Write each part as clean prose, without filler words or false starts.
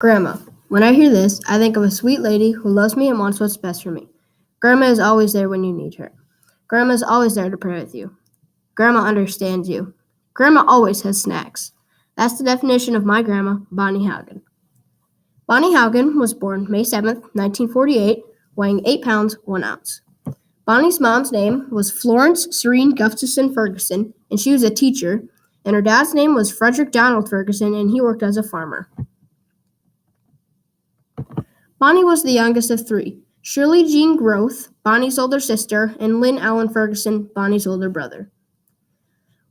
Grandma. When I hear this, I think of a sweet lady who loves me and wants what's best for me. Grandma is always there when you need her. Grandma is always there to pray with you. Grandma understands you. Grandma always has snacks. That's the definition of my grandma, Bonnie Haugen. Bonnie Haugen was born May 7th, 1948, weighing 8 pounds, 1 ounce. Bonnie's mom's name was Florence Serene Gustafson Ferguson, and she was a teacher, and her dad's name was Frederick Donald Ferguson, and he worked as a farmer. Bonnie was the youngest of 3. Shirley Jean Groth, Bonnie's older sister, and Lynn Allen Ferguson, Bonnie's older brother.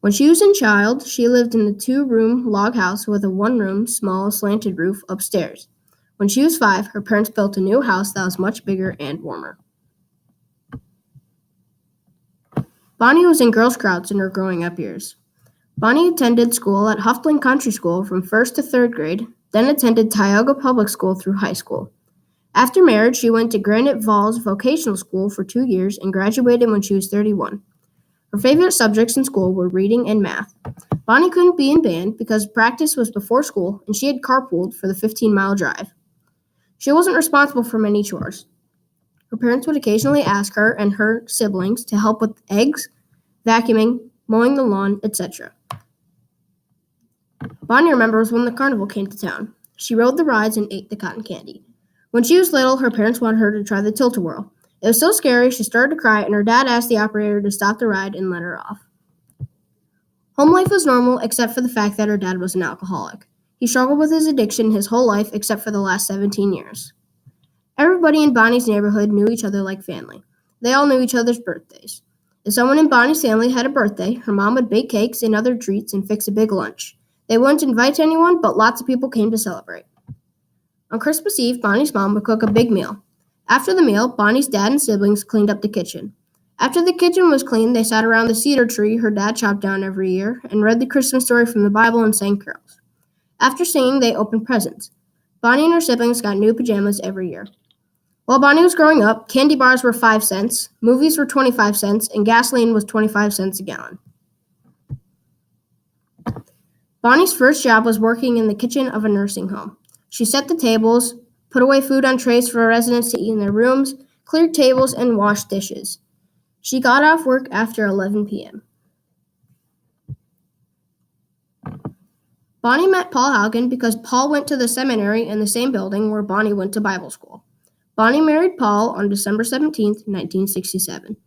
When she was a child, she lived in the 2-room log house with a 1-room, small, slanted roof upstairs. When she was 5, her parents built a new house that was much bigger and warmer. Bonnie was in Girl Scouts in her growing up years. Bonnie attended school at Huffling Country School from 1st to 3rd grade, then attended Tioga Public School through high school. After marriage, she went to Granite Falls Vocational School for 2 years and graduated when she was 31. Her favorite subjects in school were reading and math. Bonnie couldn't be in band because practice was before school and she had carpooled for the 15-mile drive. She wasn't responsible for many chores. Her parents would occasionally ask her and her siblings to help with eggs, vacuuming, mowing the lawn, etc. Bonnie remembers when the carnival came to town. She rode the rides and ate the cotton candy. When she was little, her parents wanted her to try the tilt-a-whirl. It was so scary, she started to cry, and her dad asked the operator to stop the ride and let her off. Home life was normal, except for the fact that her dad was an alcoholic. He struggled with his addiction his whole life, except for the last 17 years. Everybody in Bonnie's neighborhood knew each other like family. They all knew each other's birthdays. If someone in Bonnie's family had a birthday, her mom would bake cakes and other treats and fix a big lunch. They wouldn't invite anyone, but lots of people came to celebrate. On Christmas Eve, Bonnie's mom would cook a big meal. After the meal, Bonnie's dad and siblings cleaned up the kitchen. After the kitchen was cleaned, they sat around the cedar tree her dad chopped down every year and read the Christmas story from the Bible and sang carols. After singing, they opened presents. Bonnie and her siblings got new pajamas every year. While Bonnie was growing up, candy bars were 5 cents, movies were 25 cents, and gasoline was 25 cents a gallon. Bonnie's first job was working in the kitchen of a nursing home. She set the tables, put away food on trays for residents to eat in their rooms, cleared tables, and washed dishes. She got off work after 11 p.m. Bonnie met Paul Haugen because Paul went to the seminary in the same building where Bonnie went to Bible school. Bonnie married Paul on December 17, 1967.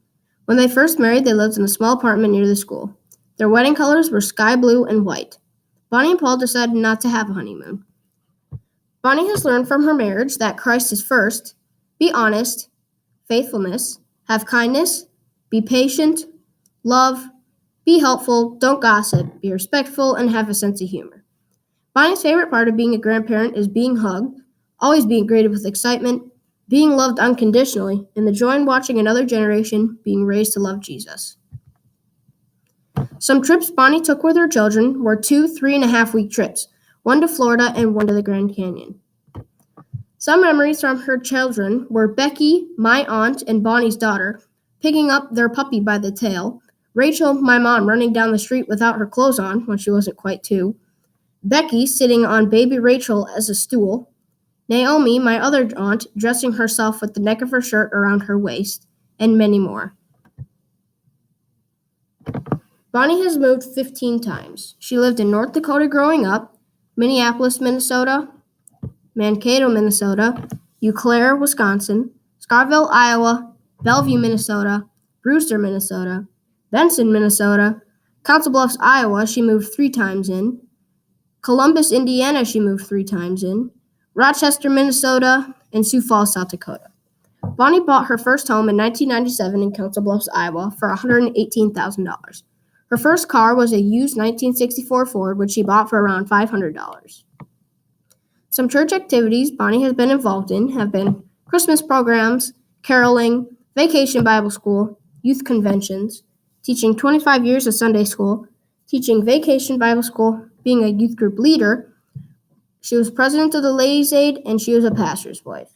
When they first married, they lived in a small apartment near the school. Their wedding colors were sky blue and white. Bonnie and Paul decided not to have a honeymoon. Bonnie has learned from her marriage that Christ is first, be honest, faithfulness, have kindness, be patient, love, be helpful, don't gossip, be respectful, and have a sense of humor. Bonnie's favorite part of being a grandparent is being hugged, always being greeted with excitement, being loved unconditionally, and the joy in watching another generation being raised to love Jesus. Some trips Bonnie took with her children were 2 3.5-week trips, one to Florida and one to the Grand Canyon. Some memories from her children were Becky, my aunt and Bonnie's daughter, picking up their puppy by the tail, Rachel, my mom, running down the street without her clothes on when she wasn't quite 2, Becky sitting on baby Rachel as a stool, Naomi, my other aunt, dressing herself with the neck of her shirt around her waist, and many more. Bonnie has moved 15 times. She lived in North Dakota growing up, Minneapolis, Minnesota, Mankato, Minnesota, Eau Claire, Wisconsin, Scarville, Iowa, Bellevue, Minnesota, Brewster, Minnesota, Benson, Minnesota, Council Bluffs, Iowa, she moved 3 times in, Columbus, Indiana, she moved 3 times in, Rochester, Minnesota, and Sioux Falls, South Dakota. Bonnie bought her first home in 1997 in Council Bluffs, Iowa for $118,000. Her first car was a used 1964 Ford, which she bought for around $500. Some church activities Bonnie has been involved in have been Christmas programs, caroling, vacation Bible school, youth conventions, teaching 25 years of Sunday school, teaching vacation Bible school, being a youth group leader. She was president of the Ladies' Aid, and she was a pastor's wife.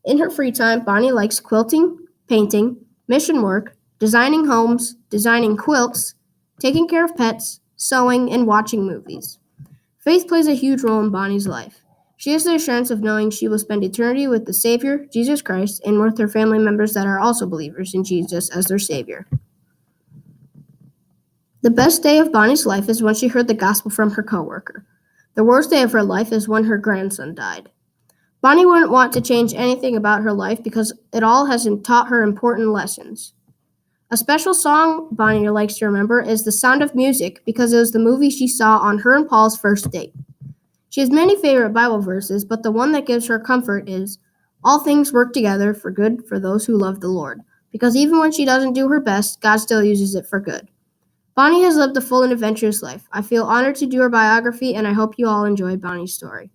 In her free time, Bonnie likes quilting, painting, mission work, designing homes, designing quilts, taking care of pets, sewing, and watching movies. Faith plays a huge role in Bonnie's life. She has the assurance of knowing she will spend eternity with the Savior, Jesus Christ, and with her family members that are also believers in Jesus as their Savior. The best day of Bonnie's life is when she heard the gospel from her coworker. The worst day of her life is when her grandson died. Bonnie wouldn't want to change anything about her life because it all has taught her important lessons. A special song Bonnie likes to remember is The Sound of Music because it was the movie she saw on her and Paul's first date. She has many favorite Bible verses, but the one that gives her comfort is, "All things work together for good for those who love the Lord," because even when she doesn't do her best, God still uses it for good. Bonnie has lived a full and adventurous life. I feel honored to do her biography, and I hope you all enjoyed Bonnie's story.